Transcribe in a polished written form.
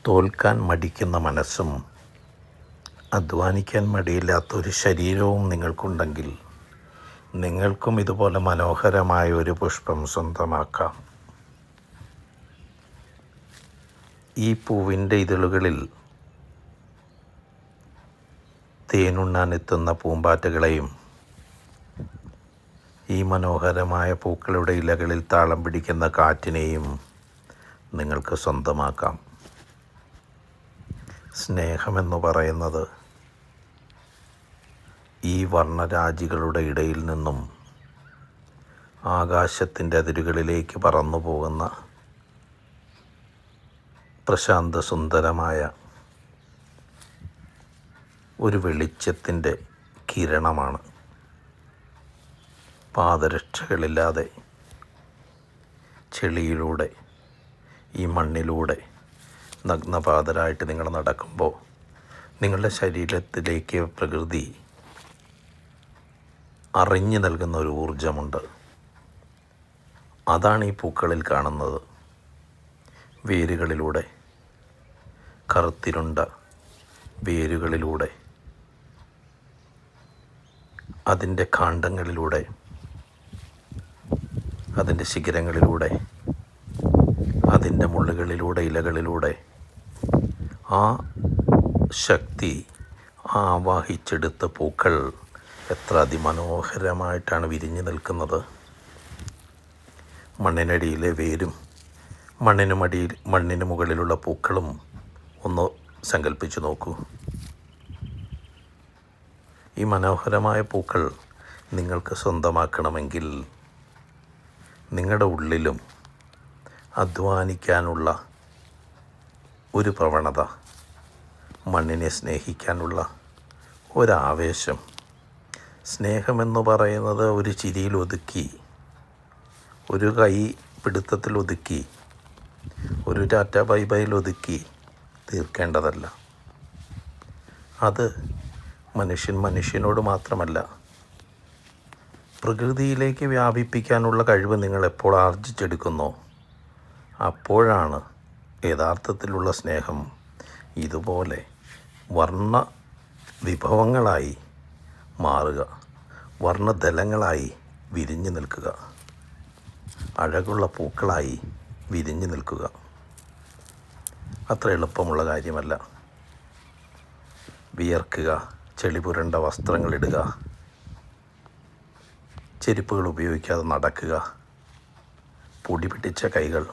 തോൽക്കാൻ മടിക്കുന്ന മനസ്സും അധ്വാനിക്കാൻ മടിയില്ലാത്തൊരു ശരീരവും നിങ്ങൾക്കുണ്ടെങ്കിൽ നിങ്ങൾക്കും ഇതുപോലെ മനോഹരമായ ഒരു പുഷ്പം സ്വന്തമാക്കാം. ഈ പൂവിൻ്റെ ഇതളുകളിൽ തേനുണ്ണാനെത്തുന്ന പൂമ്പാറ്റകളെയും ഈ മനോഹരമായ പൂക്കളുടെ ഇലകളിൽ താളം പിടിക്കുന്ന കാറ്റിനെയും നിങ്ങൾക്ക് സ്വന്തമാക്കാം. സ്നേഹമെന്ന് പറയുന്നത് ഈ വർണ്ണരാജികളുടെ ഇടയിൽ നിന്നും ആകാശത്തിൻ്റെ അതിരുകളിലേക്ക് പറന്നു പോകുന്ന പ്രശാന്ത സുന്ദരമായ ഒരു വെളിച്ചത്തിൻ്റെ കിരണമാണ്. പാദരക്ഷകളില്ലാതെ ചെളിയിലൂടെ ഈ മണ്ണിലൂടെ നഗ്നപാതരായിട്ട് നിങ്ങൾ നടക്കുമ്പോൾ നിങ്ങളുടെ ശരീരത്തിലേക്ക് പ്രകൃതി അറിഞ്ഞു നൽകുന്ന ഒരു ഊർജമുണ്ട്. അതാണ് ഈ പൂക്കളിൽ കാണുന്നത്. വേരുകളിലൂടെ, കറുത്തിരുണ്ട വേരുകളിലൂടെ, അതിൻ്റെ കാണ്ഡങ്ങളിലൂടെ, അതിൻ്റെ ശിഖരങ്ങളിലൂടെ, അതിൻ്റെ മുള്ളുകളിലൂടെ, ഇലകളിലൂടെ ആ ശക്തി ആവാഹിച്ചെടുത്ത പൂക്കൾ എത്ര അതിമനോഹരമായിട്ടാണ് വിരിഞ്ഞു നിൽക്കുന്നത്. മണ്ണിനടിയിലെ വേരും മണ്ണിന് മുകളിലുള്ള പൂക്കളും ഒന്ന് സങ്കല്പിച്ചു നോക്കൂ. ഈ മനോഹരമായ പൂക്കൾ നിങ്ങൾക്ക് സ്വന്തമാക്കണമെങ്കിൽ നിങ്ങളുടെ ഉള്ളിലും അധ്വാനിക്കാനുള്ള ഒരു പ്രവണത, മണ്ണിനെ സ്നേഹിക്കാനുള്ള ഒരാവേശം, സ്നേഹമെന്ന് പറയുന്നത് ഒരു ചിരിയിൽ ഒതുക്കി, ഒരു കൈ പിടുത്തത്തിൽ ഒതുക്കി, ഒരു ടാറ്റ ബൈ ബൈയിൽ ഒതുക്കി തീർക്കേണ്ടതല്ല. അത് മനുഷ്യനോട് മാത്രമല്ല, പ്രകൃതിയിലേക്ക് വ്യാപിപ്പിക്കാനുള്ള കഴിവ് നിങ്ങൾ എപ്പോൾ ആർജിച്ചെടുക്കുന്നോ അപ്പോഴാണ് യഥാർത്ഥത്തിലുള്ള സ്നേഹം ഇതുപോലെ വർണ്ണ വിഭവങ്ങളായി മാറുക, വർണ്ണദലങ്ങളായി വിരിഞ്ഞു നിൽക്കുക, അഴകുള്ള പൂക്കളായി വിരിഞ്ഞു നിൽക്കുക. അത്ര എളുപ്പമുള്ള കാര്യമല്ല. വിയർക്കുക, ചെളി പുരണ്ട വസ്ത്രങ്ങളിടുക, ചെരുപ്പുകൾ ഉപയോഗിക്കാതെ നടക്കുക, പൊടി പിടിച്ച കൈകൾ